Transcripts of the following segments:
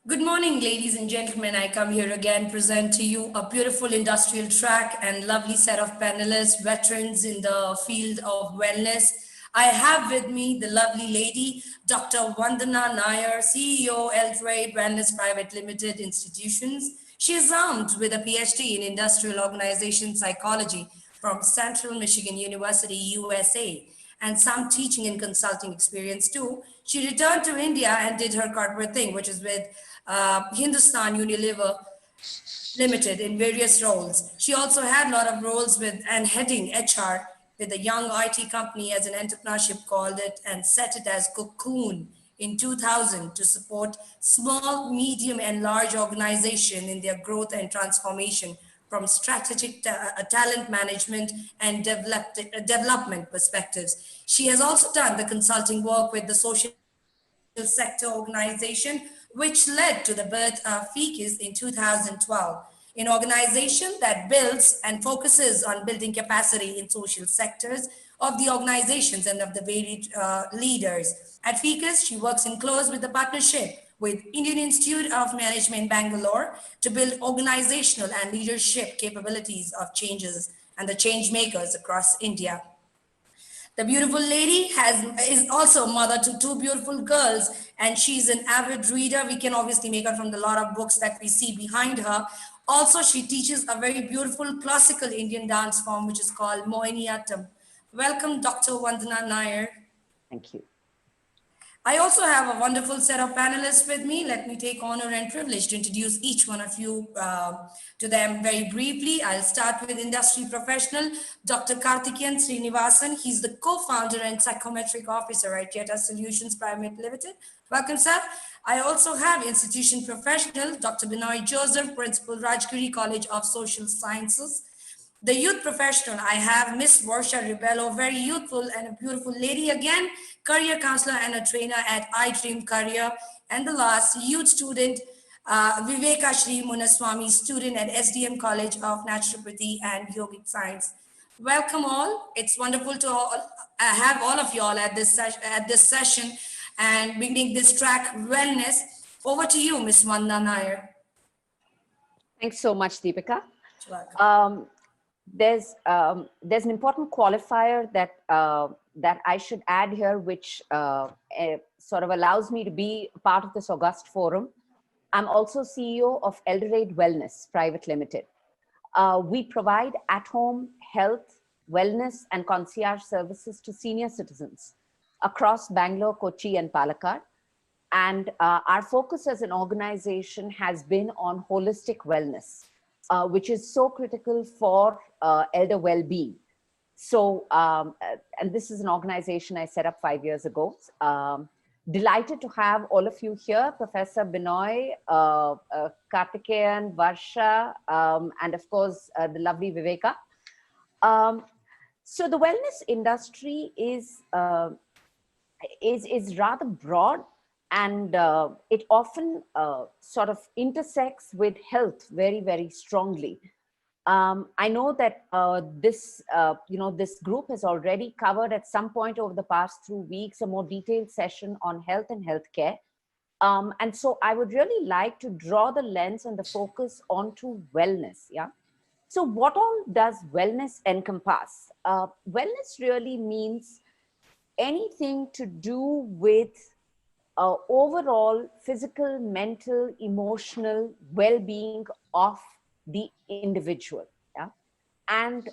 Good morning, ladies and gentlemen. I come here again present to you a beautiful industrial track and lovely set of panelists, veterans in the field of wellness. I have with me the lovely lady, Dr. Vandana Nair, CEO, Eltrade Wellness Private Limited Institutions. She is armed with a PhD in Industrial Organization Psychology from Central Michigan University, USA, and some teaching and consulting experience too. She returned to India and did her corporate thing, which is with Hindustan Unilever Limited in various roles. She also had a lot of roles with and heading HR with a young IT company as an entrepreneurship called it and set it as Cocoon in 2000 to support small, medium, and large organization in their growth and transformation from strategic talent management and development perspectives. She has also done the consulting work with the social sector organization, which led to the birth of FICIS in 2012, an organization that builds and focuses on building capacity in social sectors of the organizations and of the varied leaders. At FICIS, she works in close with the partnership with Indian Institute of Management Bangalore to build organizational and leadership capabilities of changes and the change makers across India. The beautiful lady is also mother to two beautiful girls, and she's an avid reader. We can obviously make her from the lot of books that we see behind her. Also, she teaches a very beautiful classical Indian dance form, which is called Mohiniyattam. Welcome, Dr. Vandana Nair. Thank you. I also have a wonderful set of panelists with me. Let me take honor and privilege to introduce each one of you to them very briefly. I'll start with industry professional, Dr. Karthikeyan Srinivasan. He's the co-founder and psychometric officer at Yeta Solutions Private Limited. Welcome, sir. I also have institution professional, Dr. Binoy Joseph, Principal, Rajgiri College of Social Sciences. The youth professional, I have Miss Varsha Ribello, very youthful and a beautiful lady again, career counselor and a trainer at iDream Career. And the last, youth student, Viveka Shri Munaswamy, student at SDM College of Naturopathy and Yogic Science. Welcome all. It's wonderful to have all of you all at this session and beginning this track, Wellness. Over to you, Miss Vandana Nair. Thanks so much, Deepika. There's an important qualifier that I should add here, which sort of allows me to be part of this august forum. I'm also CEO of Eltrade Wellness Private Limited. We provide at-home health, wellness, and concierge services to senior citizens across Bangalore, Kochi, and Palakkad. And our focus as an organization has been on holistic wellness, which is so critical for elder well-being. So, and this is an organization I set up 5 years ago. Delighted to have all of you here, Professor Binoy, Karthikeyan, Varsha, and of course, the lovely Viveka. So the wellness industry is rather broad, and it often sort of intersects with health very, very strongly. I know that this group has already covered at some point over the past 2 weeks a more detailed session on health and healthcare. And so I would really like to draw the lens and the focus onto wellness. Yeah. So what all does wellness encompass? Wellness really means anything to do with overall physical, mental, emotional well-being of the individual. Yeah? And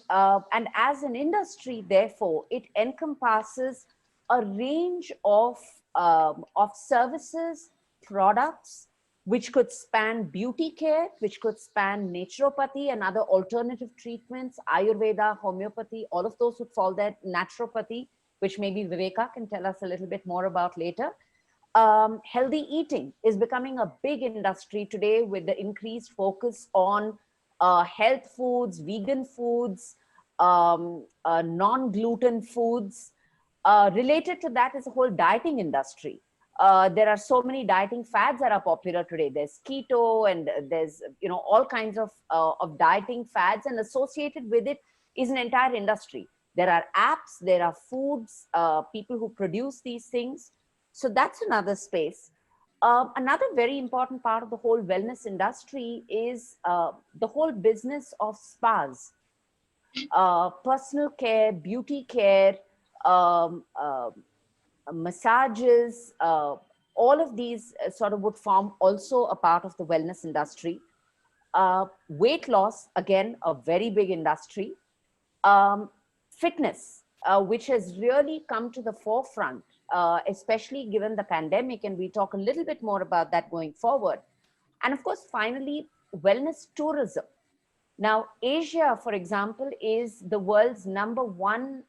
as an industry, therefore, it encompasses a range of services, products, which could span beauty care, which could span naturopathy and other alternative treatments, Ayurveda, homeopathy, all of those would fall there, naturopathy, which maybe Viveka can tell us a little bit more about later. Healthy eating is becoming a big industry today with the increased focus on health foods, vegan foods, non-gluten foods. Related to that is the whole dieting industry. There are so many dieting fads that are popular today. There's keto and there's all kinds of dieting fads, and associated with it is an entire industry. There are apps, there are foods, people who produce these things. So that's another space. Another very important part of the whole wellness industry is the whole business of spas, personal care, beauty care, um, uh, massages, all of these sort of would form also a part of the wellness industry. Weight loss, again, a very big industry. Fitness, which has really come to the forefront, especially given the pandemic, and we talk a little bit more about that going forward. And of course, finally, wellness tourism. Now, Asia, for example, is the world's #1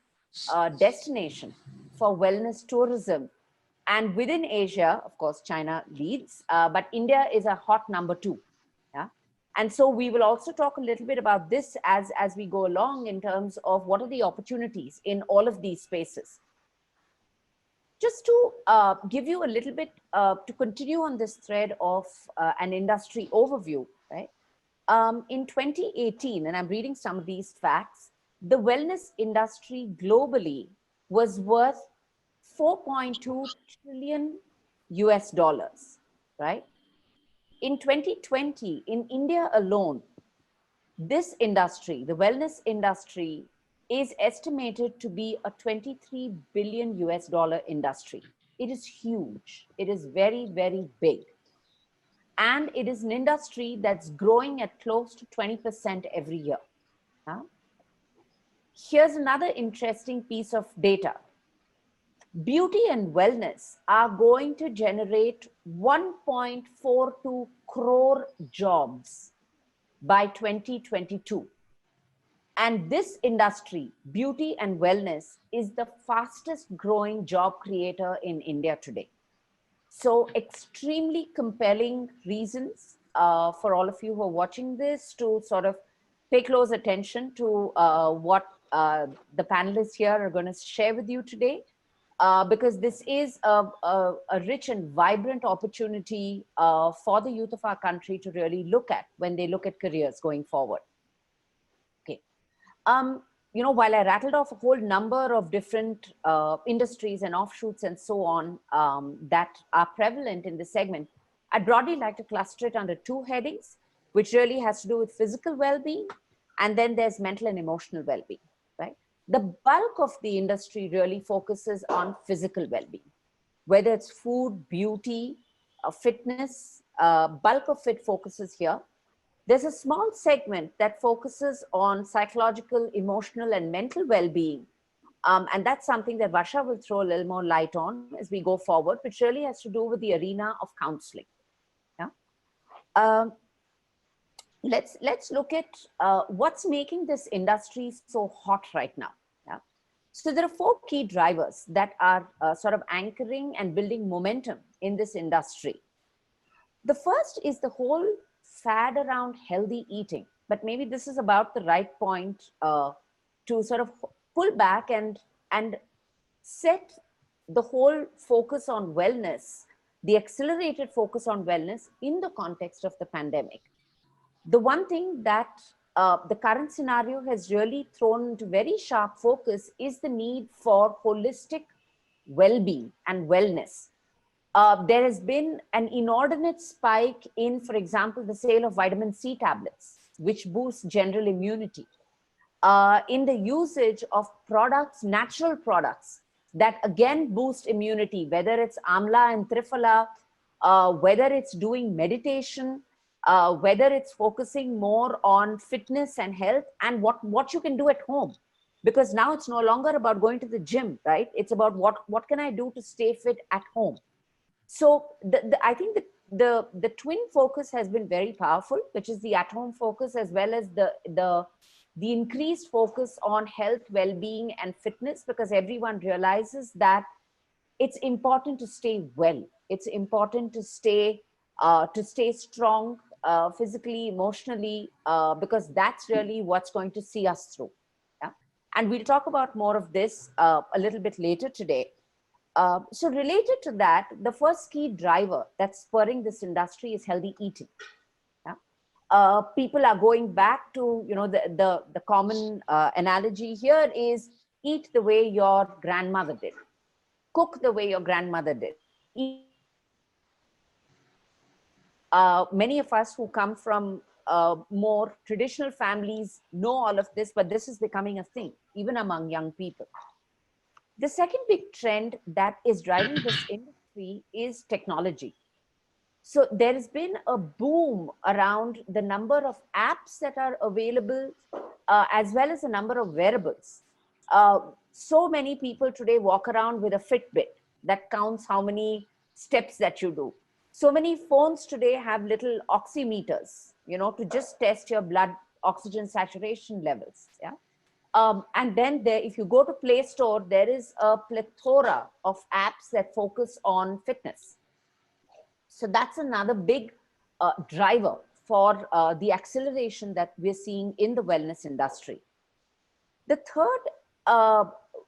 destination for wellness tourism. And within Asia, of course, China leads, but India is a hot #2. Yeah. And so we will also talk a little bit about this as we go along in terms of what are the opportunities in all of these spaces. Just to give you a little bit, to continue on this thread of an industry overview, right? In 2018, and I'm reading some of these facts, the wellness industry globally was worth 4.2 trillion US dollars, right? In 2020, in India alone, this industry, the wellness industry, is estimated to be a 23 billion US dollar industry. It is huge. It is very, very big. And it is an industry that's growing at close to 20% every year. Huh? Here's another interesting piece of data. Beauty and wellness are going to generate 1.42 crore jobs by 2022. And this industry, beauty and wellness, is the fastest growing job creator in India today. So extremely compelling reasons for all of you who are watching this to sort of pay close attention to what the panelists here are going to share with you today. Because this is a rich and vibrant opportunity for the youth of our country to really look at when they look at careers going forward. Okay. You know, while I rattled off a whole number of different industries and offshoots and so on that are prevalent in this segment, I'd broadly like to cluster it under two headings, which really has to do with physical well-being, and then there's mental and emotional well-being, right? The bulk of the industry really focuses on physical well-being, whether it's food, beauty, fitness, bulk of it focuses here. There's a small segment that focuses on psychological, emotional, and mental well-being. And that's something that Varsha will throw a little more light on as we go forward, which really has to do with the arena of counseling. Yeah? Let's look at what's making this industry so hot right now. Yeah? So there are four key drivers that are sort of anchoring and building momentum in this industry. The first is the whole fad around healthy eating, but maybe this is about the right point to sort of pull back and set the whole focus on wellness, the accelerated focus on wellness in the context of the pandemic. The one thing that the current scenario has really thrown into very sharp focus is the need for holistic well-being and wellness. There has been an inordinate spike in, for example, the sale of vitamin C tablets, which boosts general immunity. In the usage of products, natural products, that again boost immunity, whether it's Amla and Triphala, whether it's doing meditation, whether it's focusing more on fitness and health and what you can do at home. Because now it's no longer about going to the gym, right? It's about what can I do to stay fit at home. So I think the twin focus has been very powerful, which is the at-home focus as well as the increased focus on health, well-being, and fitness, because everyone realizes that it's important to stay well. It's important to stay strong physically, emotionally, because that's really what's going to see us through. Yeah? And we'll talk about more of this a little bit later today. So related to that, the first key driver that's spurring this industry is healthy eating. Yeah? People are going back to, you know, the common analogy here is eat the way your grandmother did, cook the way your grandmother did, eat Many of us who come from more traditional families know all of this, but this is becoming a thing, even among young people. The second big trend that is driving this industry is technology. So there has been a boom around the number of apps that are available, as well as the number of wearables. So many people today walk around with a Fitbit that counts how many steps that you do. So many phones today have little oximeters, to just test your blood oxygen saturation levels. Yeah. And then there, if you go to Play Store, there is a plethora of apps that focus on fitness. So that's another big driver for the acceleration that we're seeing in the wellness industry. The third,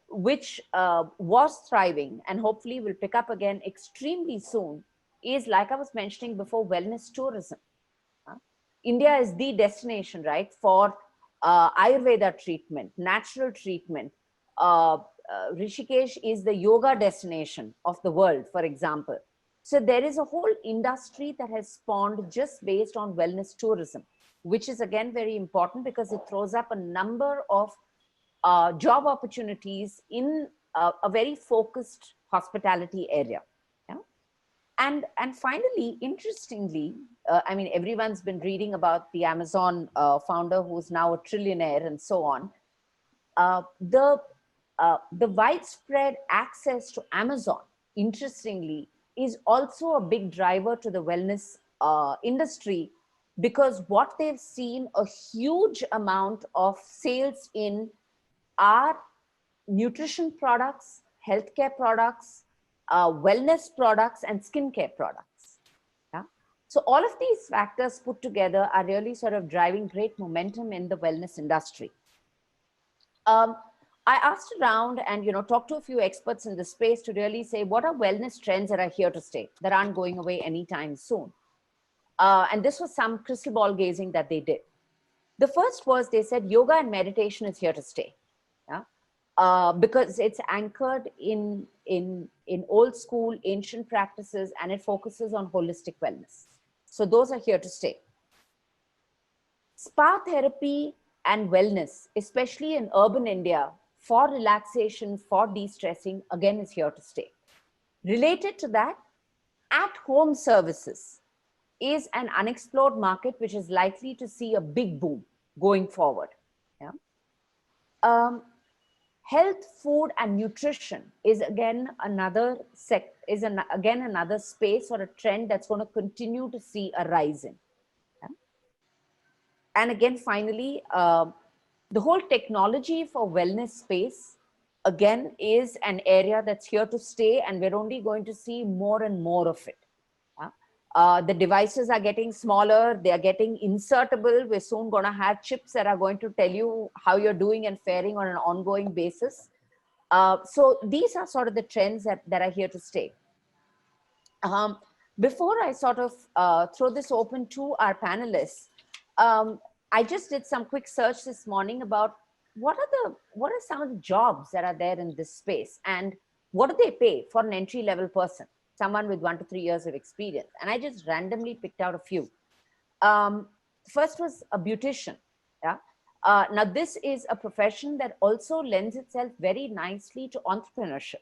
which was thriving and hopefully will pick up again extremely soon, is, like I was mentioning before, wellness tourism. India is the destination, right, for Ayurveda treatment, natural treatment. Rishikesh is the yoga destination of the world, for example. So there is a whole industry that has spawned just based on wellness tourism, which is again very important because it throws up a number of job opportunities in a very focused hospitality area. Yeah? And finally, interestingly, I mean, everyone's been reading about the Amazon founder who's now a trillionaire and so on. The widespread access to Amazon, interestingly, is also a big driver to the wellness industry, because what they've seen a huge amount of sales in are nutrition products, healthcare products, wellness products, and skincare products. Yeah? So all of these factors put together are really sort of driving great momentum in the wellness industry. I asked around and talked to a few experts in the space to really say what are wellness trends that are here to stay, that aren't going away anytime soon. And this was some crystal ball gazing that they did. The first was, they said yoga and meditation is here to stay. Yeah? Because it's anchored in old school ancient practices, and it focuses on holistic wellness. So those are here to stay. Spa therapy and wellness, especially in urban India, for relaxation, for de-stressing, again is here to stay. Related to that, at-home services is an unexplored market which is likely to see a big boom going forward. Yeah? Health, food, and nutrition is again another another space or a trend that's going to continue to see a rise in. Yeah? And again, finally, the whole technology for wellness space, again, is an area that's here to stay, and we're only going to see more and more of it. The devices are getting smaller, they are getting insertable. We're soon going to have chips that are going to tell you how you're doing and faring on an ongoing basis. So these are sort of the trends that are here to stay. Before I sort of throw this open to our panelists, I just did some quick search this morning about what are some of the jobs that are there in this space, and what do they pay for an entry-level person, someone with 1 to 3 years of experience. And I just randomly picked out a few. First was a beautician. Yeah. Now this is a profession that also lends itself very nicely to entrepreneurship.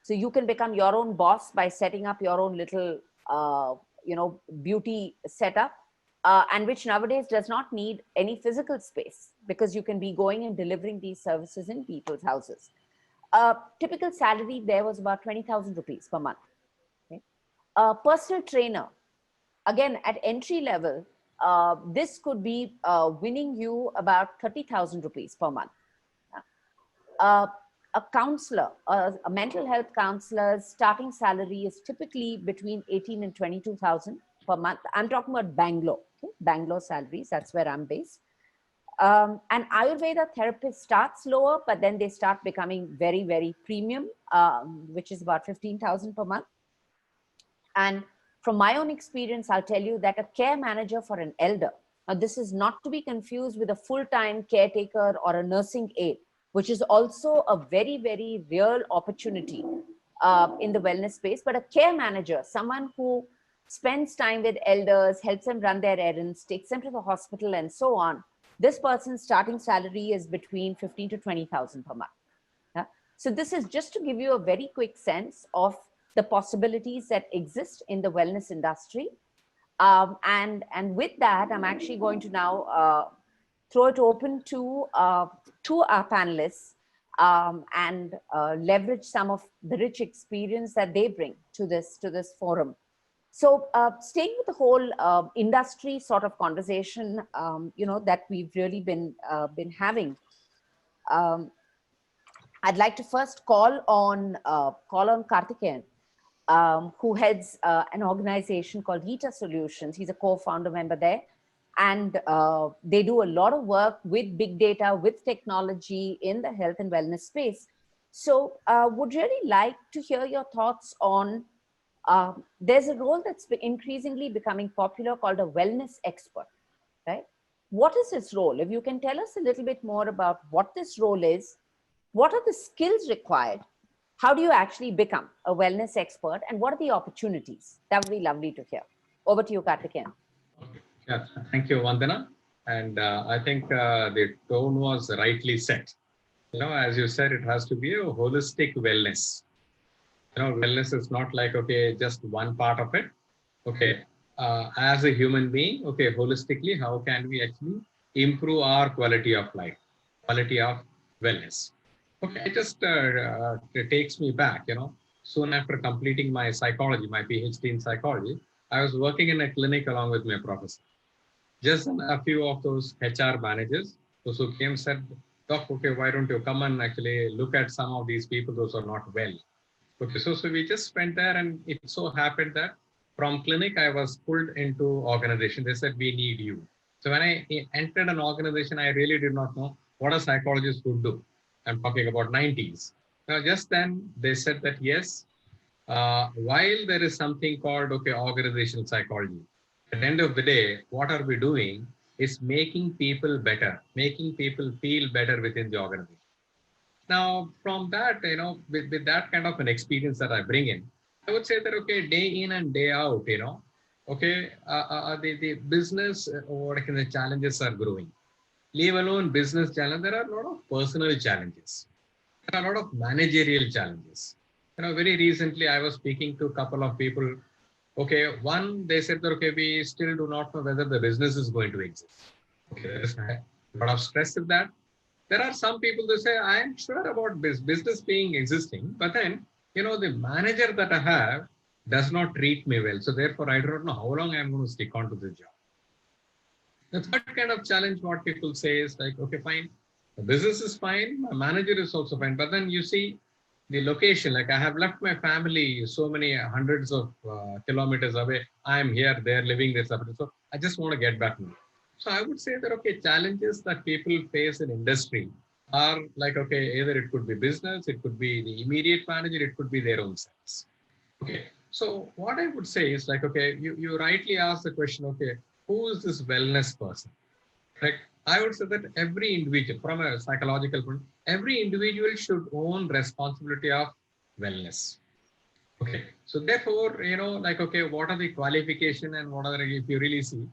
So you can become your own boss by setting up your own little, beauty setup, and which nowadays does not need any physical space, because you can be going and delivering these services in people's houses. Typical salary there was about 20,000 rupees per month. Okay? Personal trainer, again at entry level, this could be winning you about 30,000 rupees per month. A counselor, a mental health counselor's starting salary is typically between 18 and 22,000 per month. I'm talking about Bangalore, okay? Bangalore salaries, that's where I'm based. And Ayurveda therapist starts lower, but then they start becoming very, very premium, which is about 15,000 per month. And from my own experience, I'll tell you that a care manager for an elder, now this is not to be confused with a full-time caretaker or a nursing aide, which is also a very, very real opportunity in the wellness space. But a care manager, someone who spends time with elders, helps them run their errands, takes them to the hospital, and so on, this person's starting salary is between 15 to 20,000 per month. Yeah? So this is just to give you a very quick sense of the possibilities that exist in the wellness industry. And with that, I'm actually going to now throw it open to our panelists and leverage some of the rich experience that they bring to this forum. So staying with the whole industry sort of conversation, that we've really been having, I'd like to first call on Karthikeyan, who heads an organization called Rita Solutions. He's a co-founder member there. And they do a lot of work with big data, with technology in the health and wellness space. So would really like to hear your thoughts on, there's a role that's increasingly becoming popular called a wellness expert, right? What is this role? If you can tell us a little bit more about what this role is, what are the skills required? How do you actually become a wellness expert, and what are the opportunities? That would be lovely to hear. Over to you, Karthikeyan. Okay. Yeah, thank you, Vandana. And I think the tone was rightly set. As you said, it has to be a holistic wellness. Wellness is not like, okay, just one part of it. Okay, as a human being, okay, holistically, how can we actually improve our quality of life, quality of wellness? Okay, it takes me back, soon after completing my psychology, my PhD in psychology, I was working in a clinic along with my professor. Just a few of those HR managers, those who came said, Doc, okay, why don't you come and actually look at some of these people, those who are not well. Okay, so we just went there, and it so happened that from clinic, I was pulled into organization. They said, we need you. So when I entered an organization, I really did not know what a psychologist would do. I'm talking about 90s. Now, just then they said that, yes, while there is something called, okay, organizational psychology, at the end of the day, what are we doing is making people better, making people feel better within the organization. Now, from that, with that kind of an experience that I bring in, I would say that, okay, day in and day out, okay, the business or the challenges are growing. Leave alone business challenge, there are a lot of personal challenges. There are a lot of managerial challenges. Very recently, I was speaking to a couple of people. Okay, one, they said that, okay, we still do not know whether the business is going to exist. Okay, there is a lot of stress in that. There are some people that say, I am sure about business being existing, but then, the manager that I have does not treat me well. So therefore, I don't know how long I'm going to stick on to this job. The third kind of challenge, what people say is like, okay, fine, the business is fine, my manager is also fine, but then you see the location, like I have left my family so many hundreds of kilometers away. I'm here, they're living this up. So I just want to get back to it. So I would say that, okay, challenges that people face in industry are like, okay, either it could be business, it could be the immediate manager, it could be their own selves. Okay, so what I would say is like, okay, you rightly asked the question, okay, who is this wellness person? Like, I would say that every individual, from a psychological point, every individual should own responsibility of wellness. Okay, so therefore, like, okay, what are the qualification and what are, if you really see,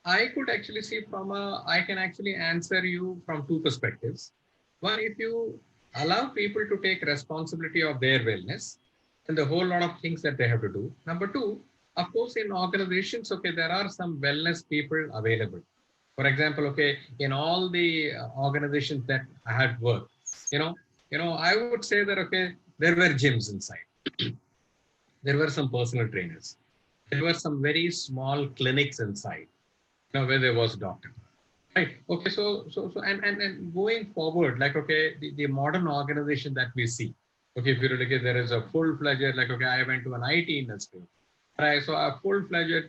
I could actually see I can actually answer you from two perspectives. One, if you allow people to take responsibility of their wellness and the whole lot of things that they have to do. Number two, of course, in organizations, okay, there are some wellness people available. For example, okay, in all the organizations that I had worked, I would say that, okay, there were gyms inside. There were some personal trainers. There were some very small clinics inside, where there was a doctor. Right. Okay. So and going forward, like, okay, the modern organization that we see. Okay, if you look at, there is a full-fledged, like, okay, I went to an IT industry. Right. So a full-fledged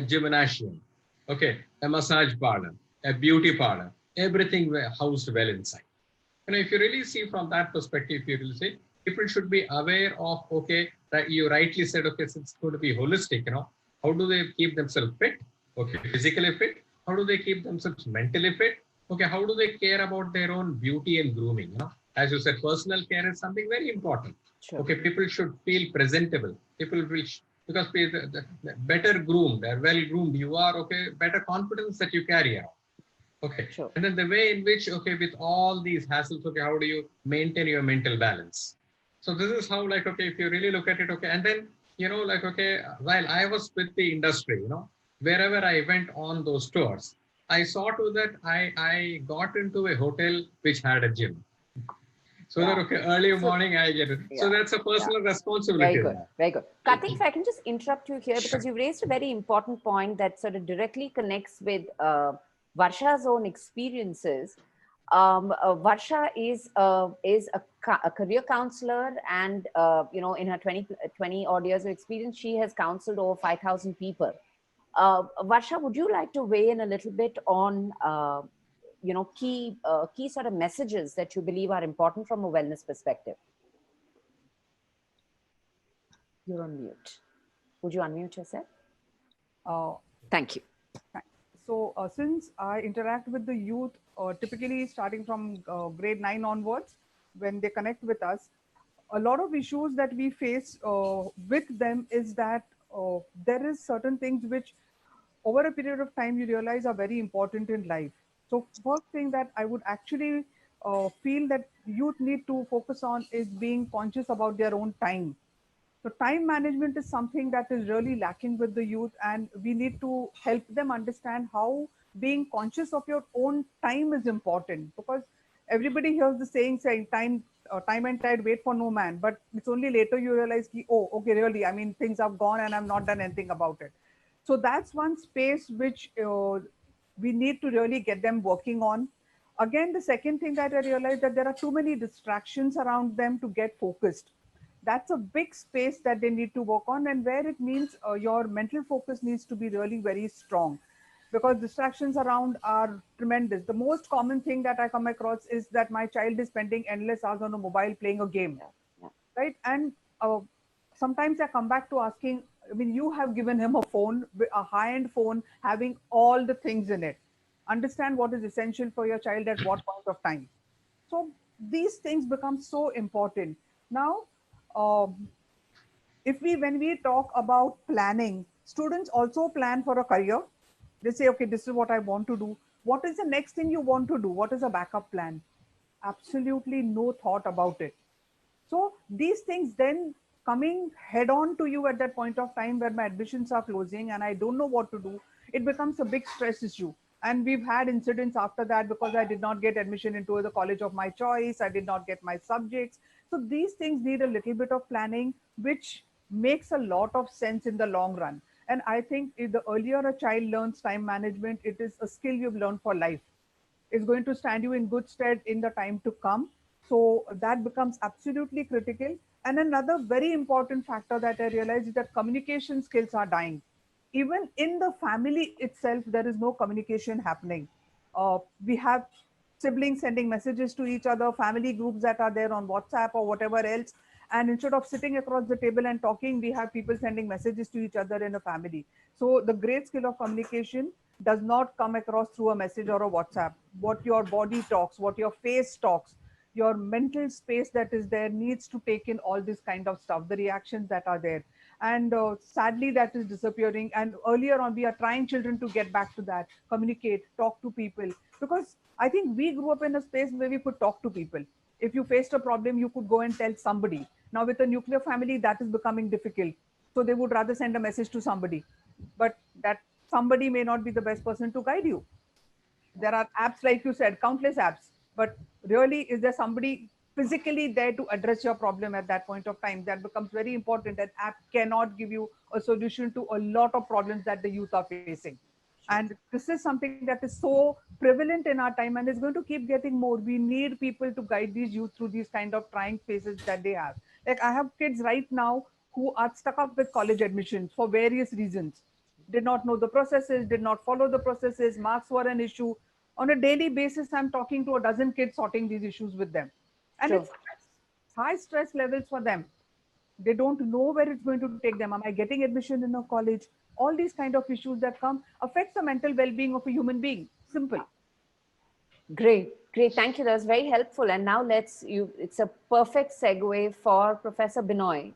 gymnasium. Okay, a massage parlor, a beauty parlor, everything housed well inside. If you really see from that perspective, you will say people should be aware of, okay, that you rightly said, okay, so it's going to be holistic, how do they keep themselves fit? Okay, physically fit. How do they keep themselves mentally fit? Okay, how do they care about their own beauty and grooming? As you said, personal care is something very important. Sure. Okay, people should feel presentable. People because the better groomed, they're well groomed, you are, okay, better confidence that you carry around. Okay. Sure. And then the way in which, okay, with all these hassles, okay, how do you maintain your mental balance? So this is how, like, okay, if you really look at it, okay, and then, like, okay, while I was with the industry, wherever I went on those tours, I saw to that I got into a hotel which had a gym. So that, okay, early So, morning I get it. So that's a personal responsibility. very good, very good. Karthik, if I can just interrupt you here, because you raised a very important point that sort of directly connects with Varsha's own experiences. Varsha is a career counselor, and in her 20 odd years of experience, she has counseled over 5,000 people. Varsha, would you like to weigh in a little bit on key sort of messages that you believe are important from a wellness perspective? You're on mute. Would you unmute yourself? Uh, Thank you. so since I interact with the youth, typically starting from grade 9 onwards, when they connect with us, a lot of issues that we face with them is that there is certain things which over a period of time you realize are very important in life. So first thing that I would actually feel that youth need to focus on is being conscious about their own time. So time management is something that is really lacking with the youth, and we need to help them understand how being conscious of your own time is important. Because everybody hears the saying time and tide wait for no man, but it's only later you realize, oh, okay, really, I mean, things have gone and I've not done anything about it. So that's one space which we need to really get them working on. Again, the second thing that I realized that there are too many distractions around them to get focused. That's a big space that they need to work on, and where it means your mental focus needs to be really very strong, because distractions around are tremendous. The most common thing that I come across is that my child is spending endless hours on a mobile playing a game, right? And sometimes I come back to asking, I mean, you have given him a phone, a high-end phone having all the things in it. Understand what is essential for your child at what point of time. So these things become so important. Now, um, if we when we talk about planning, students also plan for a career. They say, okay, this is what I want to do. What is the next thing you want to do? What is a backup plan? Absolutely no thought about it. So these things then coming head on to you at that point of time where my admissions are closing and I don't know what to do, it becomes a big stress issue. And we've had incidents after that because I did not get admission into the college of my choice. I did not get my subjects. So these things need a little bit of planning, which makes a lot of sense in the long run. And I think if the earlier a child learns time management, it is a skill you've learned for life. Is going to stand you in good stead in the time to come. So that becomes absolutely critical. And another very important factor that I realized is that communication skills are dying. Even in the family itself, there is no communication happening. We have siblings sending messages to each other, family groups that are there on WhatsApp or whatever else. And instead of sitting across the table and talking, we have people sending messages to each other in a family. So the great skill of communication does not come across through a message or a WhatsApp. What your body talks, what your face talks, your mental space that is there needs to take in all this kind of stuff, the reactions that are there. And sadly, that is disappearing. And earlier on, we are trying children to get back to that, communicate, talk to people. Because I think we grew up in a space where we could talk to people. If you faced a problem, you could go and tell somebody. Now, with a nuclear family, that is becoming difficult. So they would rather send a message to somebody. But that somebody may not be the best person to guide you. There are apps, like you said, countless apps, but really, is there somebody physically there to address your problem at that point of time? That becomes very important. That app cannot give you a solution to a lot of problems that the youth are facing. And this is something that is so prevalent in our time and is going to keep getting more. We need people to guide these youth through these kind of trying phases that they have. Like, I have kids right now who are stuck up with college admissions for various reasons. Did not know the processes, did not follow the processes, marks were an issue. On a daily basis, I'm talking to a dozen kids, sorting these issues with them. And True. it's high stress levels for them. They don't know where it's going to take them. Am I getting admission in a college? All these kind of issues that come affect the mental well-being of a human being. Simple. Great, great. Thank you. That was very helpful. And now it's a perfect segue for Professor Binoy,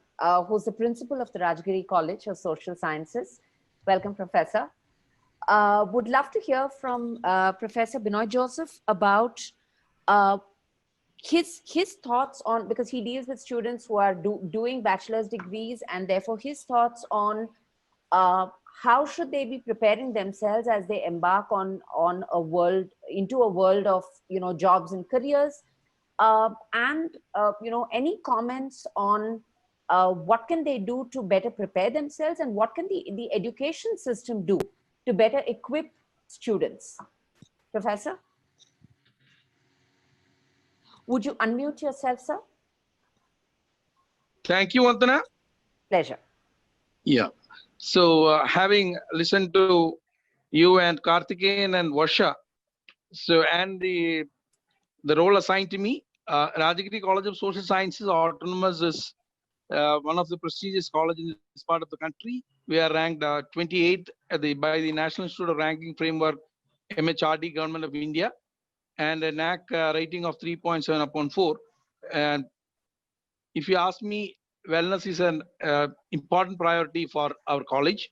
who's the principal of the Rajgiri College of Social Sciences. Welcome, Professor. Would love to hear from Professor Binoy Joseph about uh, his thoughts on, because he deals with students who are doing bachelor's degrees, and therefore his thoughts on uh, how should they be preparing themselves as they embark on a world, into a world of jobs and careers, and any comments on what can they do to better prepare themselves, and what can the education system do to better equip students. Professor, would you unmute yourself, sir? Thank you, Vandana. Pleasure. Yeah. So having listened to you and Karthikeyan and Varsha, so and the role assigned to me, Rajagiri College of Social Sciences Autonomous is one of the prestigious colleges in this part of the country. We are ranked 28th by the National Institute of Ranking Framework, MHRD, Government of India, and a NAC rating of 3.7 upon 4. And if you ask me, wellness is an important priority for our college.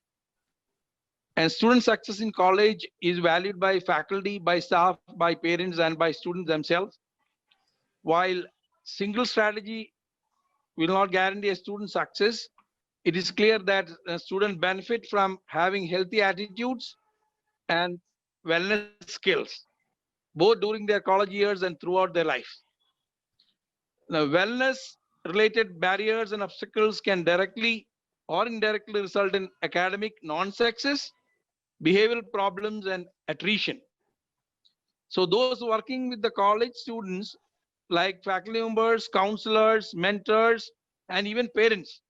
And student success in college is valued by faculty, by staff, by parents, and by students themselves. While single strategy will not guarantee a student success, it is clear that students benefit from having healthy attitudes and wellness skills, both during their college years and throughout their life. Now, wellness related barriers and obstacles can directly or indirectly result in academic non-success, behavioral problems, and attrition. So those working with the college students, like faculty members, counselors, mentors, and even parents,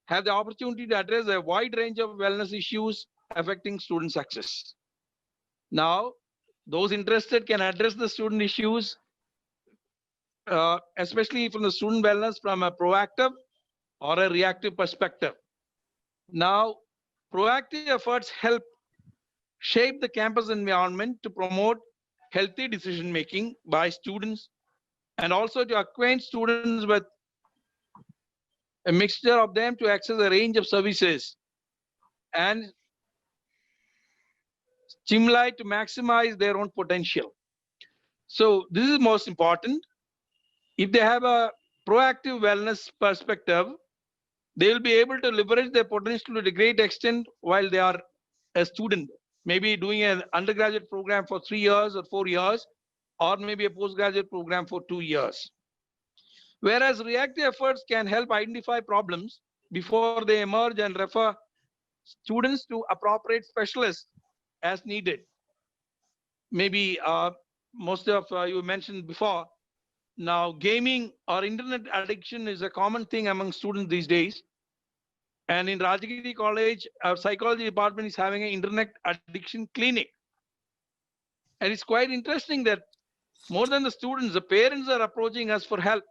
have the opportunity to address a wide range of wellness issues affecting student success. Now, those interested can address the student issues, especially from the student wellness, from a proactive or a reactive perspective. Now, proactive efforts help shape the campus environment to promote healthy decision making by students, and also to acquaint students with a mixture of them to access a range of services and stimuli to maximize their own potential. So this is most important. If they have a proactive wellness perspective, they will be able to leverage their potential to a great extent while they are a student, maybe doing an undergraduate program for 3 years or 4 years, or maybe a postgraduate program for 2 years. Whereas reactive efforts can help identify problems before they emerge and refer students to appropriate specialists as needed. Maybe most of you mentioned before, now gaming or internet addiction is a common thing among students these days. And in Rajagiri College, our psychology department is having an internet addiction clinic. And it's quite interesting that more than the students, the parents are approaching us for help,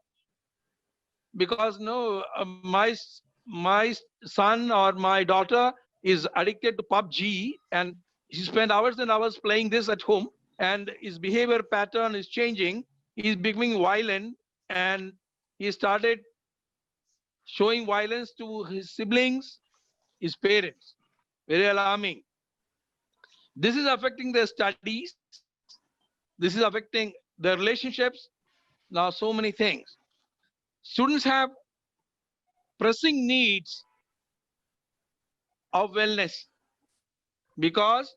because no, my son or my daughter is addicted to PUBG, and he spent hours and hours playing this at home, and his behavior pattern is changing. He's becoming violent, and he started showing violence to his siblings, his parents. Very alarming. This is affecting their studies. This is affecting their relationships. Now, so many things. Students have pressing needs of wellness, because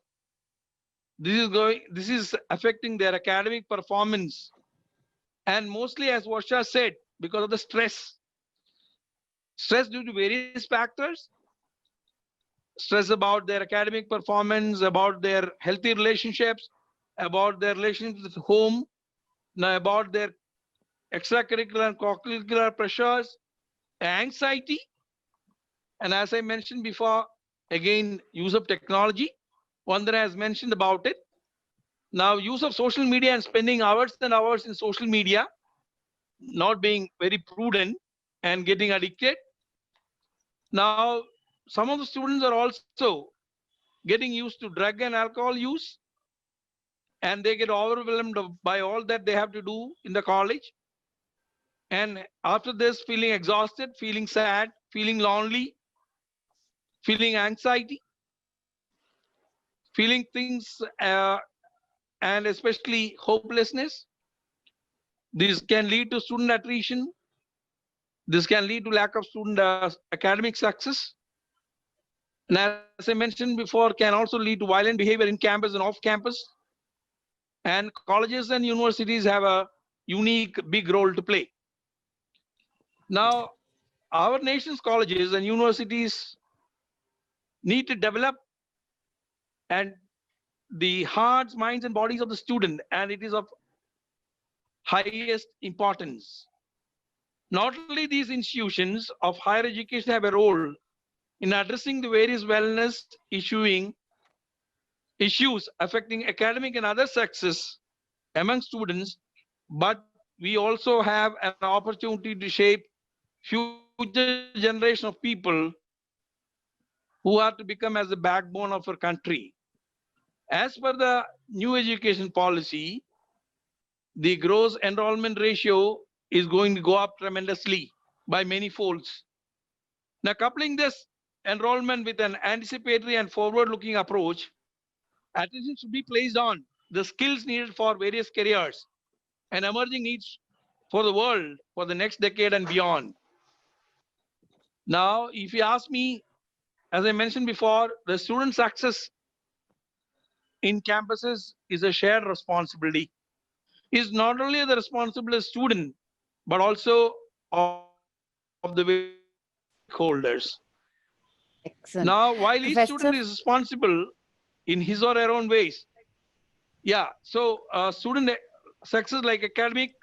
this is affecting their academic performance, and mostly, as Varsha said, because of the stress due to various factors, stress about their academic performance, about their healthy relationships, about their relationships with home, now about their extracurricular and co-curricular pressures, anxiety, and as I mentioned before, again, use of technology. Vandana has mentioned about it. Now, use of social media and spending hours and hours in social media, not being very prudent and getting addicted. Now, some of the students are also getting used to drug and alcohol use, and they get overwhelmed by all that they have to do in the college. And after this, feeling exhausted, feeling sad, feeling lonely, feeling anxiety, feeling things, and especially hopelessness. This can lead to student attrition. This can lead to lack of student academic success. And as I mentioned before, can also lead to violent behavior in campus and off campus. And colleges and universities have a unique big role to play. Now, our nation's colleges and universities need to develop and the hearts, minds, and bodies of the student, and it is of highest importance. Not only these institutions of higher education have a role in addressing the various wellness issues affecting academic and other success among students, but we also have an opportunity to shape future generation of people who are to become as the backbone of our country. As per the new education policy, the gross enrollment ratio is going to go up tremendously by many folds. Now, coupling this enrollment with an anticipatory and forward-looking approach, attention should be placed on the skills needed for various careers and emerging needs for the world for the next decade and beyond. Now, if you ask me, as I mentioned before, the student success in campuses is a shared responsibility. Is not only the responsibility of the student, but also of the various stakeholders. Excellent. Now, while each Professor, student is responsible in his or her own ways, yeah, so student success like academic,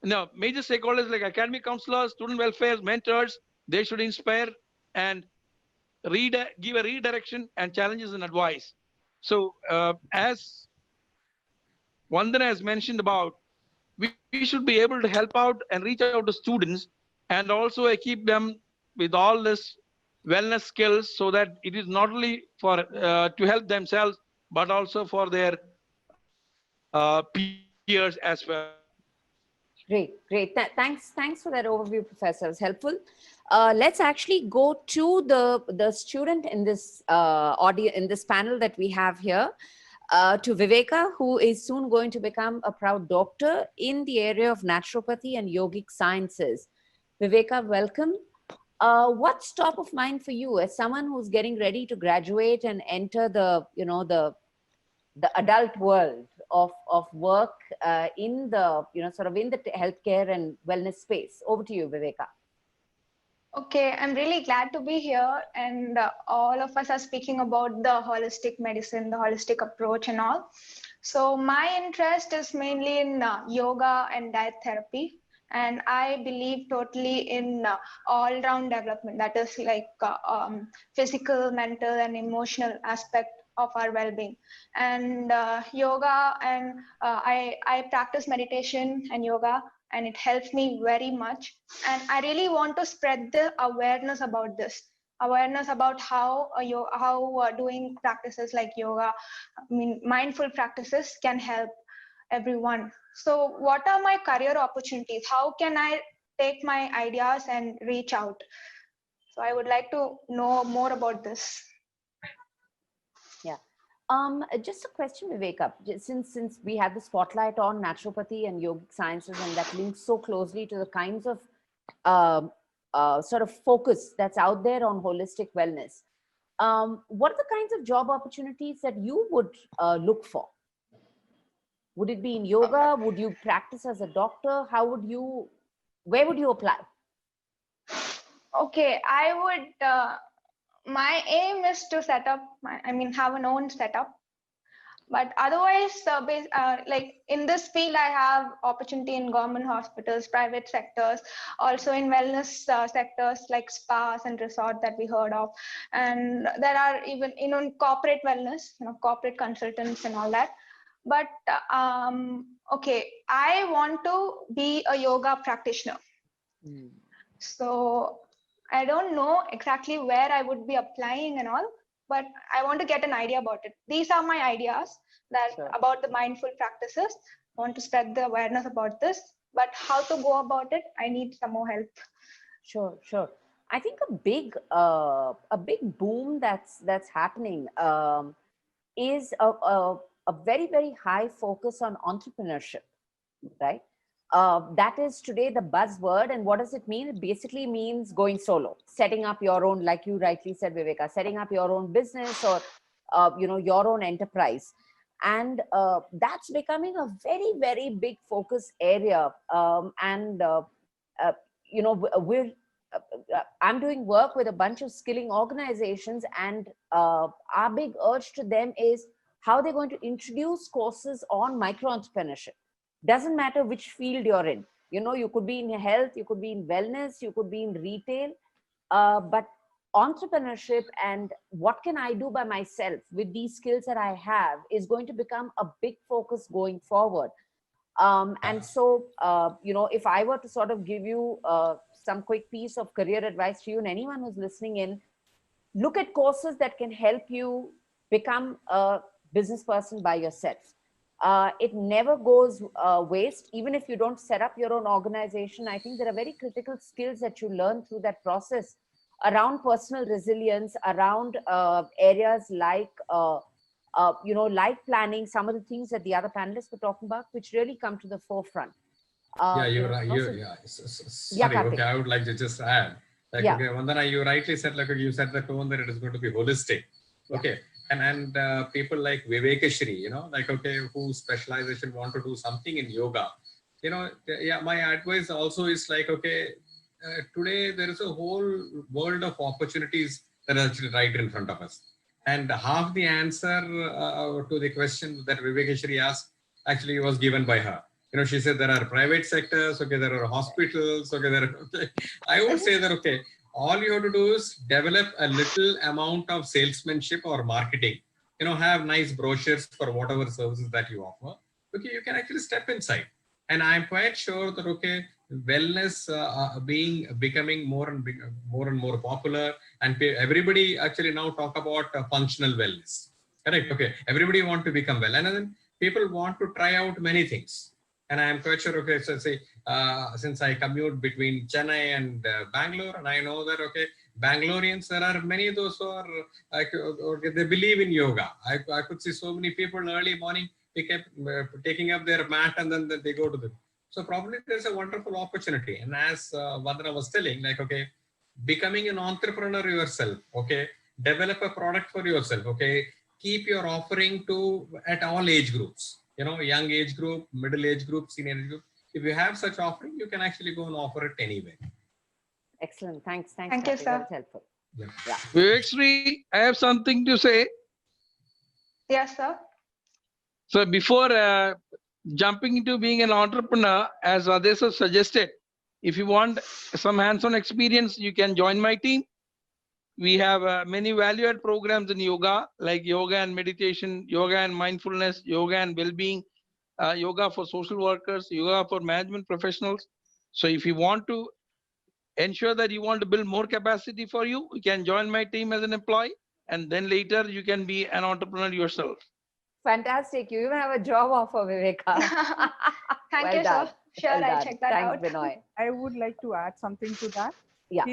no, major stakeholders like academic counselors, student welfare, mentors, they should inspire and give a redirection and challenges and advice. So as Vandana has mentioned about, we should be able to help out and reach out to students and also equip them with all this wellness skills so that it is not only for to help themselves, but also for their peers as well. great, great. Thanks for that overview, Professor. It was helpful. Let's actually go to the student in this audio in this panel that we have here, to Viveka, who is soon going to become a proud doctor in the area of naturopathy and yogic sciences. Viveka, welcome. What's top of mind for you as someone who's getting ready to graduate and enter the adult world of work in the sort of in the healthcare and wellness space? Over to you, Viveka. Okay, I'm really glad to be here, and all of us are speaking about the holistic medicine, the holistic approach and all. So my interest is mainly in yoga and diet therapy, and I believe totally in all-round development, that is like physical, mental, and emotional aspect of our well-being. And yoga, and I practice meditation and yoga, and it helps me very much. And I really want to spread the awareness about this, awareness about how doing practices like yoga, I mean mindful practices, can help everyone. So what are my career opportunities? How can I take my ideas and reach out? So I would like to know more about this. Yeah. Just a question, Viveka. Since we had the spotlight on naturopathy and yogic sciences, and that links so closely to the kinds of sort of focus that's out there on holistic wellness, what are the kinds of job opportunities that you would look for? Would it be in yoga? Would you practice as a doctor? Where would you apply? Okay, I would. My aim is to set up, have an own setup. But otherwise, like in this field, I have opportunity in government hospitals, private sectors, also in wellness sectors like spas and resort that we heard of. And there are even, corporate wellness, corporate consultants and all that. But okay, I want to be a yoga practitioner. So I don't know exactly where I would be applying and all, but I want to get an idea about it. These are my ideas that Sure. about the mindful practices. I want to spread the awareness about this, but how to go about it, I need some more help. Sure, sure. I think a big boom that's happening is a very, very high focus on entrepreneurship, right? That is today the buzzword. And what does it mean? It basically means going solo, setting up your own, like you rightly said, Viveka, setting up your own business or, your own enterprise. And that's becoming a very, very big focus area. I'm doing work with a bunch of skilling organizations, and our big urge to them is how they're going to introduce courses on micro entrepreneurship. Doesn't matter which field you're in. You could be in health, you could be in wellness, you could be in retail, but entrepreneurship and what can I do by myself with these skills that I have is going to become a big focus going forward. And so, if I were to sort of give you some quick piece of career advice to you and anyone who's listening in, look at courses that can help you become a business person by yourself. It never goes waste. Even if you don't set up your own organization, I think there are very critical skills that you learn through that process around personal resilience, around areas like life planning, some of the things that the other panelists were talking about, which really come to the forefront. Yeah, you're right. Sorry, okay, I would like to just add. Like, okay, Vandana, you rightly said, like you set the tone that it is going to be holistic. Okay, and people like Vivekashri, like, okay, whose specialization want to do something in yoga. My advice also is like, okay, today there is a whole world of opportunities that are actually right in front of us. And half the answer to the question that Vivekashri asked actually was given by her. She said there are private sectors, okay, there are hospitals, okay. I would say that, okay, all you have to do is develop a little amount of salesmanship or marketing. Have nice brochures for whatever services that you offer. Okay, you can actually step inside. And I'm quite sure that, okay, wellness becoming more and more popular, and everybody actually now talk about functional wellness. Correct. Okay, everybody want to become well, and then people want to try out many things. And I am quite sure, okay, so say, since I commute between Chennai and Bangalore, and I know that, okay, Bangaloreans, there are many of those who are, they believe in yoga. I could see so many people early morning, they kept taking up their mat and then they go to the. So probably there's a wonderful opportunity. And as Vandana was telling, like, okay, becoming an entrepreneur yourself, okay, develop a product for yourself, okay, keep your offering to at all age groups. Young age group, middle age group, senior age group. If you have such offering, you can actually go and offer it anywhere. Excellent. Thanks. Thank you, Kathy. sir. That's helpful. Yeah. Vivekshri, I have something to say. Yes, sir. So before jumping into being an entrepreneur, as others have suggested, if you want some hands-on experience, you can join my team. We have many value-add programs in yoga, like yoga and meditation, yoga and mindfulness, yoga and well-being, yoga for social workers, yoga for management professionals. So if you want to ensure that you want to build more capacity for you, you can join my team as an employee, and then later you can be an entrepreneur yourself. Fantastic. You even have a job offer, Viveka. Thank Well you, done. sir. Sure, Well I'll done. check that Thanks, out. Binoy. I would like to add something to that. Yeah.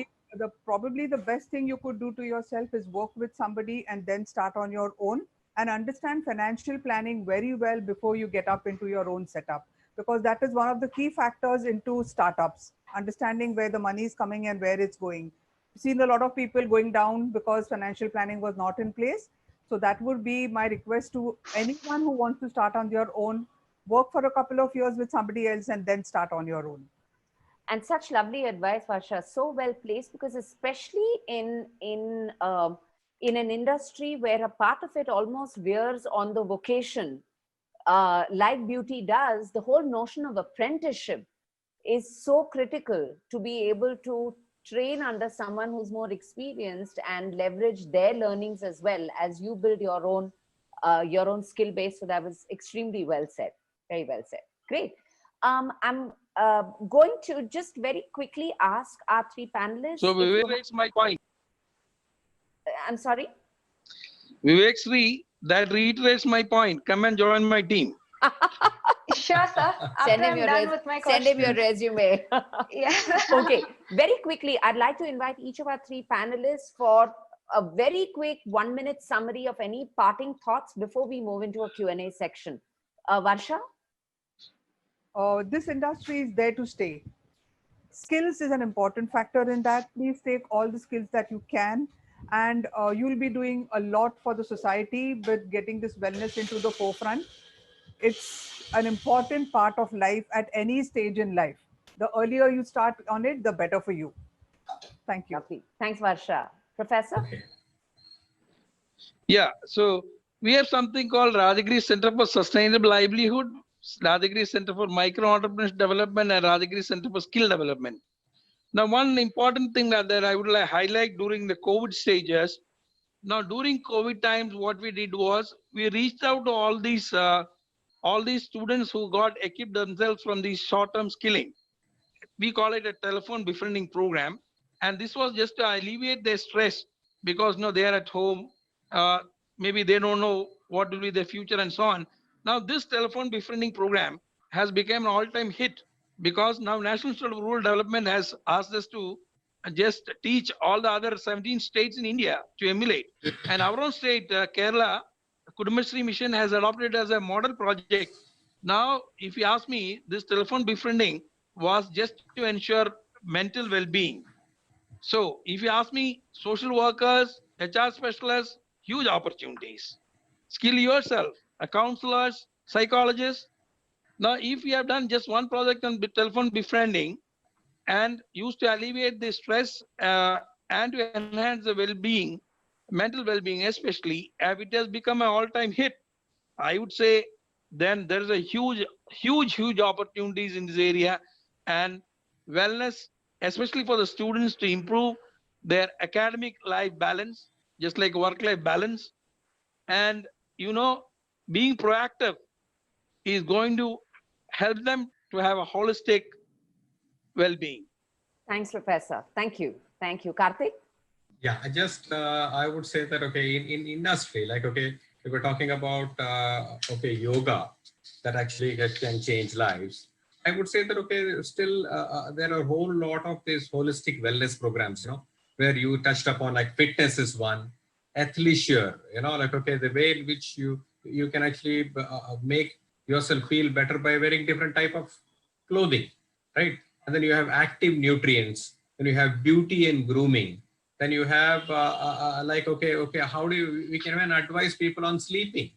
Probably the best thing you could do to yourself is work with somebody and then start on your own and understand financial planning very well before you get up into your own setup, because that is one of the key factors into startups, understanding where the money is coming and where it's going. I've seen a lot of people going down because financial planning was not in place. So that would be my request to anyone who wants to start on their own. Work for a couple of years with somebody else and then start on your own. And such lovely advice, Varsha. So well placed, because especially in an industry where a part of it almost veers on the vocation, like beauty does, the whole notion of apprenticeship is so critical to be able to train under someone who's more experienced and leverage their learnings as well as you build your own skill base. So that was extremely well said. Very well said. Great. I'm going to just very quickly ask our three panelists. So Vivek raised my point. I'm sorry? Vivek Sri, that reiterates my point. Come and join my team. Sure, sir. Send After him I'm your done with my send him your questions. resume. Yeah. Okay, very quickly, I'd like to invite each of our three panelists for a very quick 1-minute summary of any parting thoughts before we move into a Q&A section. Varsha? This industry is there to stay. Skills is an important factor in that. Please take all the skills that you can, and you'll be doing a lot for the society with getting this wellness into the forefront. It's an important part of life at any stage in life. The earlier you start on it, the better for you. Thank you. Lovely. Thanks, Varsha. Professor? Okay. Yeah, so we have something called Rajagiri Center for Sustainable Livelihood, Rajagiri Center for Micro Entrepreneurship Development, and Rajagiri Center for Skill Development. Now, one important thing that I would like to highlight during the COVID stages. Now, during COVID times, what we did was we reached out to all these students who got equipped themselves from the short-term skilling. We call it a telephone befriending program, and this was just to alleviate their stress because they are at home, uh, maybe they don't know what will be their future and so on. Now this telephone befriending program has become an all-time hit because now National Institute of Rural Development has asked us to just teach all the other 17 states in India to emulate, and our own state, Kerala Kudumbashree mission, has adopted as a model project. Now if you ask me, this telephone befriending was just to ensure mental well-being. So if you ask me, social workers, HR specialists, huge opportunities. Skill yourself, a counselors, psychologists. Now, if you have done just one project on telephone befriending and used to alleviate the stress and to enhance the well-being, mental well-being especially, if it has become an all-time hit, I would say then there is a huge opportunities in this area, and wellness, especially for the students to improve their academic life balance, just like work-life balance. And being proactive is going to help them to have a holistic well-being. Thanks, Professor. Thank you. Thank you. Karthik? Yeah, I would say that, okay, in industry, like, okay, we were talking about, okay, yoga that actually can change lives. I would say that, okay, still there are a whole lot of these holistic wellness programs, where you touched upon, like fitness is one, athleisure, like, okay, the way in which you can actually make yourself feel better by wearing different type of clothing, right? And then you have active nutrients, then you have beauty and grooming, then you have like, okay, how do we can even advise people on sleeping,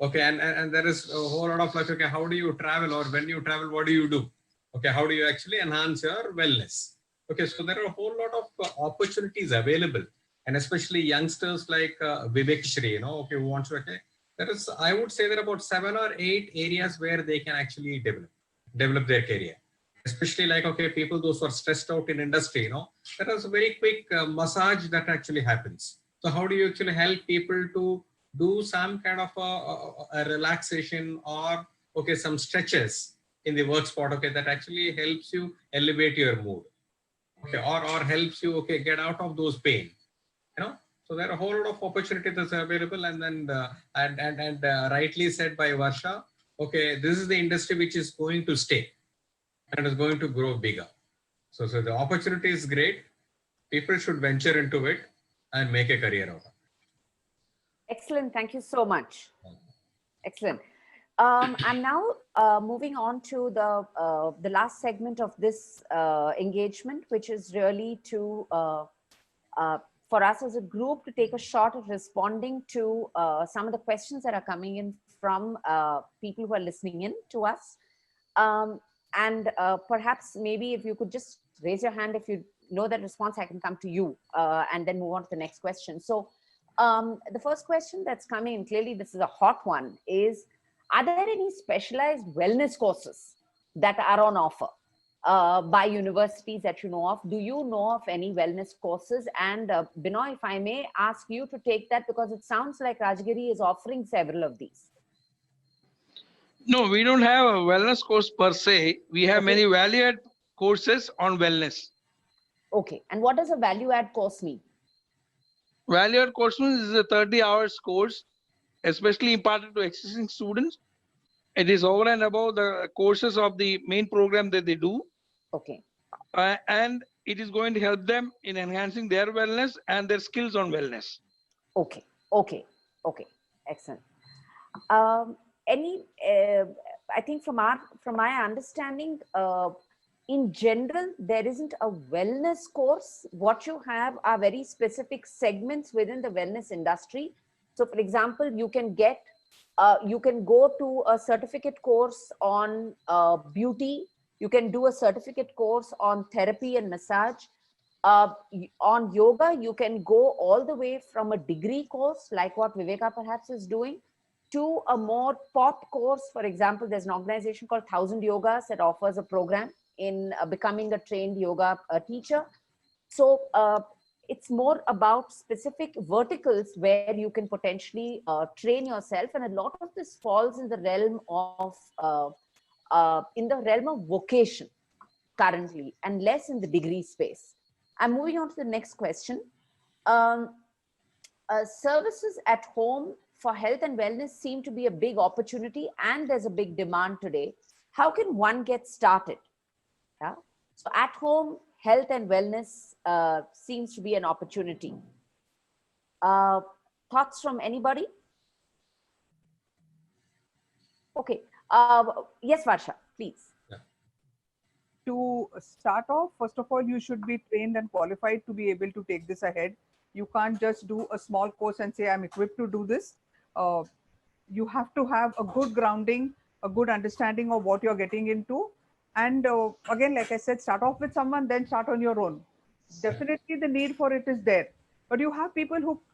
okay, and there is a whole lot of, like, okay, how do you travel, or when you travel, what do you do, okay, how do you actually enhance your wellness? Okay, so there are a whole lot of opportunities available, and especially youngsters like Vivek Shri, okay, who wants to, okay, there is, I would say, there are about 7 or 8 areas where they can actually develop their career, especially like, okay, people those who are stressed out in industry, there is a very quick massage that actually happens. So how do you actually help people to do some kind of a relaxation, or okay, some stretches in the work spot, okay, that actually helps you elevate your mood, okay, or helps you, okay, get out of those pain, so there are a whole lot of opportunities that's available. And then rightly said by Varsha, okay, this is the industry which is going to stay and is going to grow bigger. So the opportunity is great. People should venture into it and make a career out of it. Excellent. Thank you so much. Excellent. I'm now moving on to the last segment of this engagement, which is really to for us as a group to take a shot at responding to some of the questions that are coming in from people who are listening in to us. And perhaps maybe if you could just raise your hand if you know that response, I can come to you and then move on to the next question. So the first question that's coming in, clearly this is a hot one, is are there any specialized wellness courses that are on offer by universities that you know of? Do you know of any wellness courses? And Binoy, if I may ask you to take that, because it sounds like Rajagiri is offering several of these. No, we don't have a wellness course per se. We have Okay. many value-add courses on wellness. Okay. And what does a value-add course mean? Value-added course is a 30 hours course, especially imparted to existing students. It is over and above the courses of the main program that they do. Okay. And it is going to help them in enhancing their wellness and their skills on wellness. Okay. Okay. Okay. Excellent. Any, I think from my understanding, in general, there isn't a wellness course. What you have are very specific segments within the wellness industry. So, for example, you can go to a certificate course on beauty. You can do a certificate course on therapy and massage. On yoga, you can go all the way from a degree course, like what Viveka perhaps is doing, to a more pop course. For example, there's an organization called 1000 Yogas that offers a program in becoming a trained yoga teacher. So it's more about specific verticals where you can potentially train yourself, and a lot of this falls in the realm of vocation currently, and less in the degree space. I'm moving on to the next question. Services at home for health and wellness seem to be a big opportunity, and there's a big demand today. How can one get started? Yeah. So at home, health and wellness seems to be an opportunity. Thoughts from anybody? Okay. Yes, Varsha, please. To start off, first of all, you should be trained and qualified to be able to take this ahead. You can't just do a small course and say, I'm equipped to do this. You have to have a good grounding, a good understanding of what you're getting into. And again, like I said, start off with someone, then start on your own. Definitely the need for it is there. But you have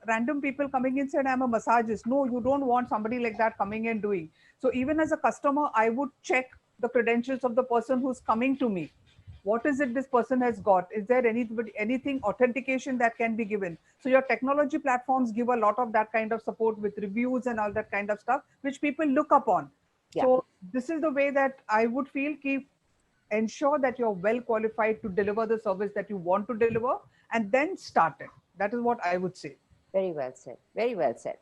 random people coming in saying, I'm a massagist. No, you don't want somebody like that coming and doing. So even as a customer, I would check the credentials of the person who's coming to me. What is it this person has got? Is there anything authentication that can be given? So your technology platforms give a lot of that kind of support with reviews and all that kind of stuff, which people look upon. Yeah. So this is the way that I would feel, ensure that you're well qualified to deliver the service that you want to deliver, and then start it. That is what I would say. Very well said. Very well said.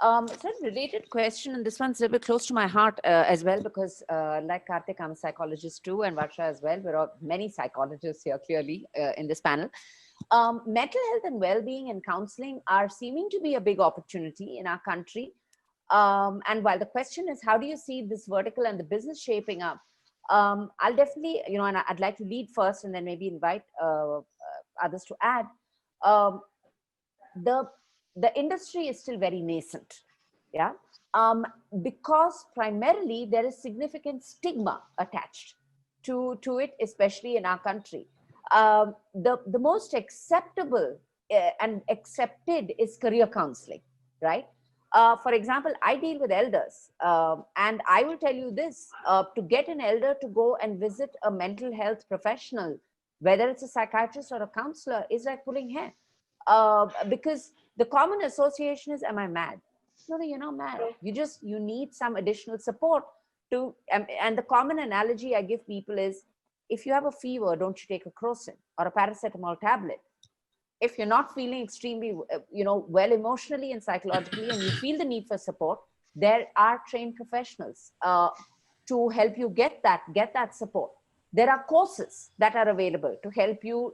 So a related question, and this one's a little bit close to my heart as well, because like Karthik, I'm a psychologist too, and Varsha as well. We're all many psychologists here, clearly, in this panel. Mental health and well-being and counseling are seeming to be a big opportunity in our country. And while the question is, how do you see this vertical and the business shaping up? I'll definitely, and I'd like to lead first and then maybe invite others to add. The industry is still very nascent, yeah, because primarily there is significant stigma attached to it, especially in our country. The most acceptable and accepted is career counseling, right? For example, I deal with elders, and I will tell you this, to get an elder to go and visit a mental health professional, whether it's a psychiatrist or a counselor, is like pulling hair. Because the common association is, am I mad? No, you're not mad. You need some additional support to, and the common analogy I give people is, if you have a fever, don't you take a Crocin or a paracetamol tablet? If you're not feeling extremely, well emotionally and psychologically, and you feel the need for support, there are trained professionals to help you get that support. There are courses that are available to help you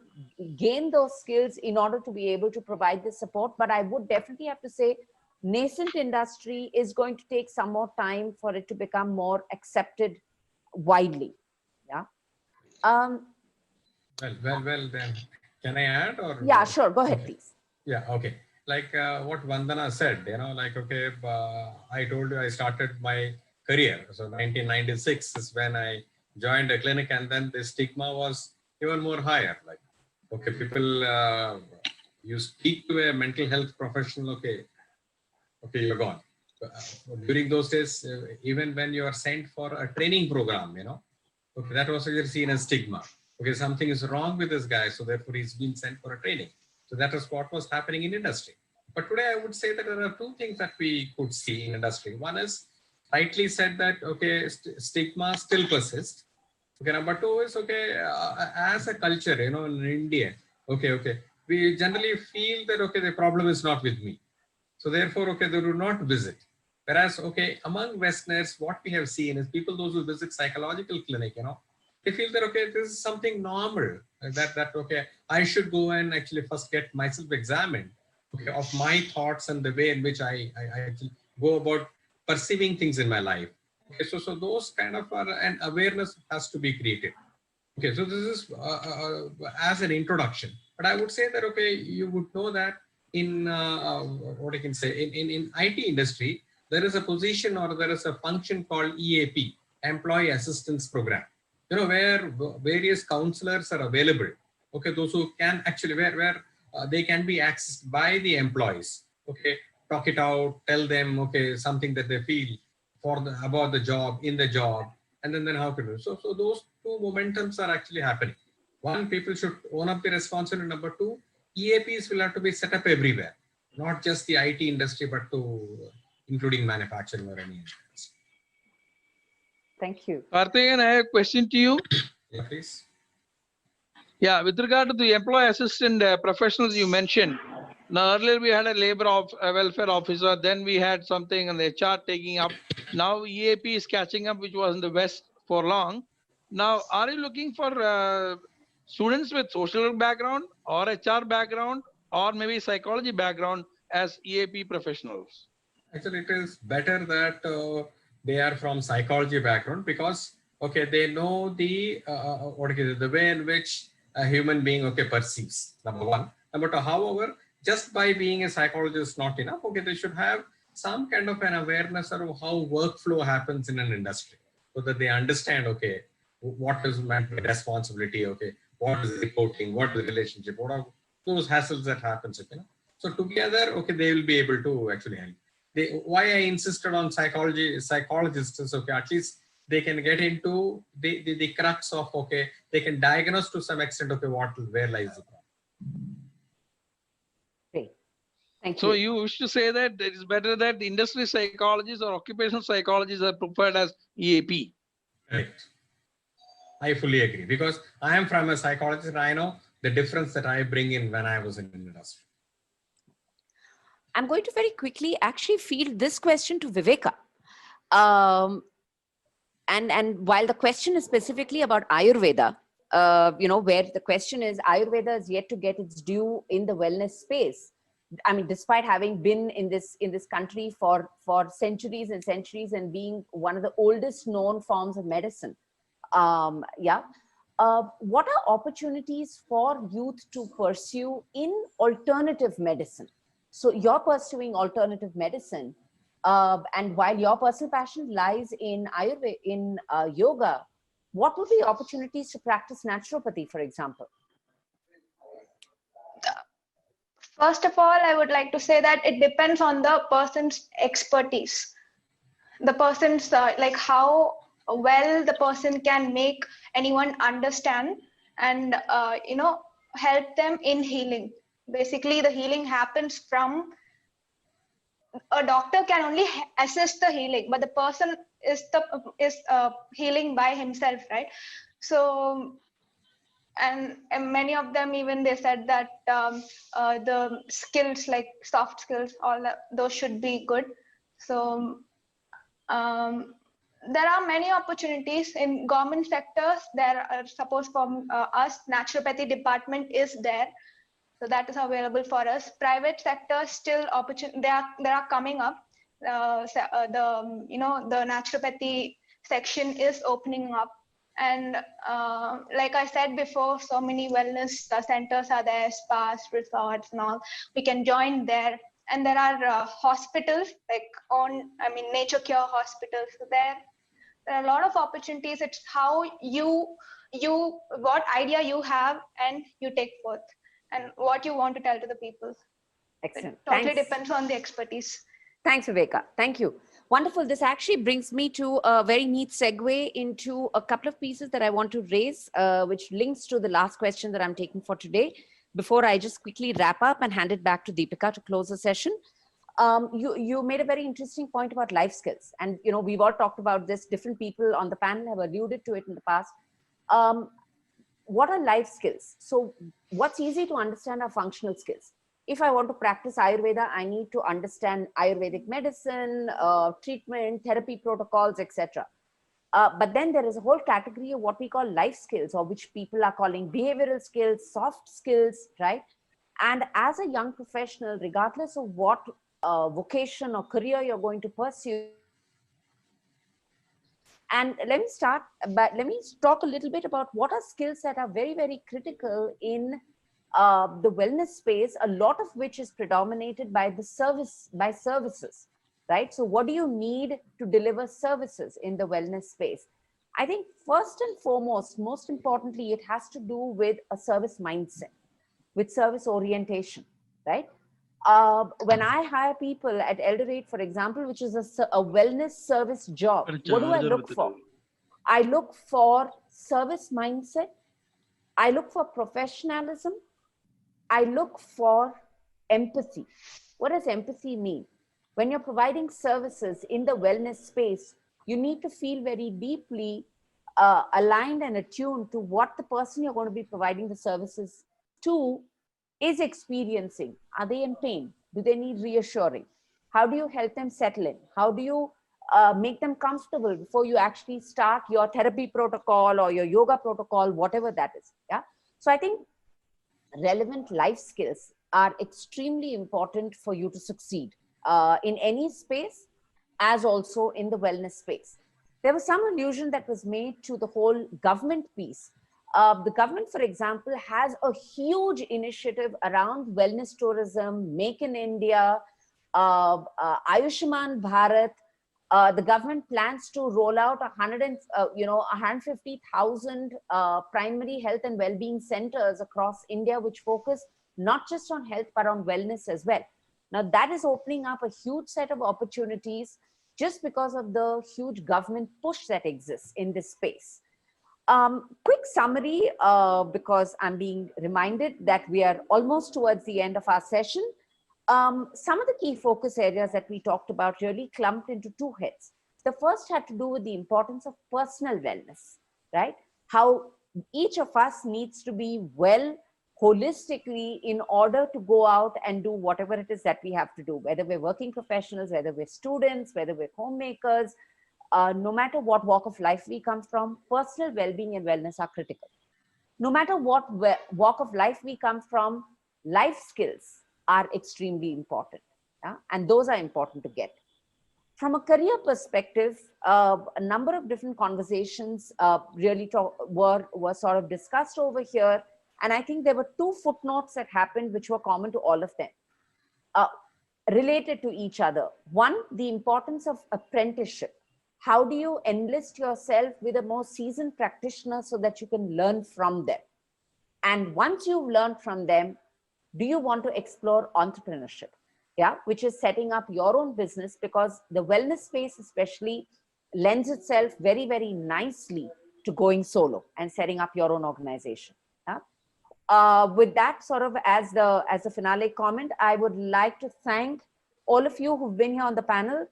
gain those skills in order to be able to provide the support. But I would definitely have to say, nascent industry is going to take some more time for it to become more accepted widely. Yeah. Well, then, can I add? Or yeah, sure. Go ahead, okay. Please. Yeah, okay. Like what Vandana said, okay, I told you I started my career. So 1996 is when I joined a clinic, and then the stigma was even more higher. Like, okay, people, you speak to a mental health professional, okay, you're gone. During those days, even when you are sent for a training program, okay, that was seen as stigma. Okay, something is wrong with this guy, so therefore he's been sent for a training. So that is what was happening in industry. But today I would say that there are two things that we could see in industry. One is, rightly said that, okay, stigma still persists. Okay, number two is, okay, as a culture, in India, okay, we generally feel that, okay, the problem is not with me. So therefore, okay, they do not visit. Whereas, okay, among Westerners, what we have seen is people, those who visit psychological clinic, they feel that, okay, this is something normal, that okay, I should go and actually first get myself examined, okay, of my thoughts and the way in which I actually go about perceiving things in my life. Okay, so those kind of an awareness has to be created. Okay, so this is as an introduction, but I would say that, okay, you would know that in what I can say, in IT industry, there is a position or there is a function called EAP, Employee Assistance Program, where various counselors are available. Okay, those who can actually, where they can be accessed by the employees. Okay, talk it out, tell them, okay, something that they feel about the job, in the job, and then how to do it. So those two momentums are actually happening. One, people should own up the responsibility. Number two, EAPs will have to be set up everywhere, not just the IT industry, but to including manufacturing or any else. Thank you. Karthikeyan, I have a question to you. Yeah, please. Yeah, with regard to the employee assistant professionals you mentioned. Now, earlier we had a welfare officer, then we had something on the HR taking up. Now EAP is catching up, which was in the West for long. Now, are you looking for students with social work background or HR background or maybe psychology background as EAP professionals? Actually, it is better that they are from psychology background, because, okay, they know the what is it, the way in which a human being, okay, perceives. Number one. Number two, however, just by being a psychologist not enough. Okay, they should have some kind of an awareness of how workflow happens in an industry, so that they understand, okay, what is meant by responsibility, okay, what is reporting, what is the relationship, what are those hassles that happens, So together, okay, they will be able to actually help. Why I insisted on psychologists is, okay, at least they can get into the crux of, okay, they can diagnose to some extent, okay, where lies the problem. Great. Thank you. So you wish to say that it is better that the industry psychologists or occupational psychologists are preferred as EAP? Correct. I fully agree, because I am from a psychologist and I know the difference that I bring in when I was in the industry. I'm going to very quickly actually field this question to Viveka. And while the question is specifically about Ayurveda, where the question is Ayurveda is yet to get its due in the wellness space. I mean, despite having been in this country for centuries and centuries and being one of the oldest known forms of medicine. What are opportunities for youth to pursue in alternative medicine? So you're pursuing alternative medicine, and while your personal passion lies in Ayurveda, in yoga, what would be opportunities to practice naturopathy, for example? First of all, I would like to say that it depends on the person's expertise. The person's like how well the person can make anyone understand and help them in healing. Basically, the healing happens from a doctor can only assist the healing, but the person is healing by himself, right? So, and many of them even they said that the skills like soft skills, those should be good. So there are many opportunities in government sectors. There are, suppose for us, naturopathy department is there. So that is available for us. Private sector still opportunity. They are coming up. The naturopathy section is opening up, and like I said before, so many wellness centers are there, spas, resorts, and all. We can join there, and there are hospitals like nature cure hospitals. So there are a lot of opportunities. It's how you what idea you have and you take forth, and what you want to tell to the people. Excellent. It totally Thanks. depends on the expertise. Thanks, Viveka. Thank you. Wonderful. This actually brings me to a very neat segue into a couple of pieces that I want to raise, which links to the last question that I'm taking for today. Before I just quickly wrap up and hand it back to Deepika to close the session. You made a very interesting point about life skills. And, we've all talked about this. Different people on the panel have alluded to it in the past. what are life skills? So what's easy to understand are functional skills. If I want to practice Ayurveda, I need to understand Ayurvedic medicine, treatment, therapy protocols, etc. But then there is a whole category of what we call life skills, or which people are calling behavioral skills, soft skills, right? And as a young professional, regardless of what vocation or career you're going to pursue, and let me talk a little bit about what are skills that are very, very critical in the wellness space, a lot of which is predominated by services, right? So what do you need to deliver services in the wellness space? I think first and foremost, most importantly, it has to do with a service mindset, with service orientation, right? When I hire people at Elderate, for example, which is a wellness service job, what do I look for? I look for service mindset. I look for professionalism. I look for empathy. What does empathy mean? When you're providing services in the wellness space, you need to feel very deeply aligned and attuned to what the person you're going to be providing the services to is experiencing. Are they in pain? Do they need reassuring? How do you help them settle in? How do you make them comfortable before you actually start your therapy protocol or your yoga protocol, whatever that is? Yeah. So I think relevant life skills are extremely important for you to succeed in any space, as also in the wellness space. There was some allusion that was made to the whole government piece. The government, for example, has a huge initiative around wellness tourism, Make in India, Ayushman Bharat. The government plans to roll out 150,000 primary health and well-being centers across India, which focus not just on health, but on wellness as well. Now, that is opening up a huge set of opportunities just because of the huge government push that exists in this space. Quick summary, because I'm being reminded that we are almost towards the end of our session. Some of the key focus areas that we talked about really clumped into two heads. The first had to do with the importance of personal wellness, right? How each of us needs to be well holistically in order to go out and do whatever it is that we have to do, whether we're working professionals, whether we're students, whether we're homemakers, no matter what walk of life we come from, personal well-being and wellness are critical. No matter what walk of life we come from, life skills are extremely important, yeah? And those are important to get. From a career perspective, a number of different conversations really were sort of discussed over here. And I think there were two footnotes that happened which were common to all of them, related to each other. One, the importance of apprenticeship. How do you enlist yourself with a more seasoned practitioner so that you can learn from them? And once you've learned from them, do you want to explore entrepreneurship? Yeah, which is setting up your own business, because the wellness space especially lends itself very, very nicely to going solo and setting up your own organization. Yeah? With that sort of as the finale comment, I would like to thank all of you who've been here on the panel.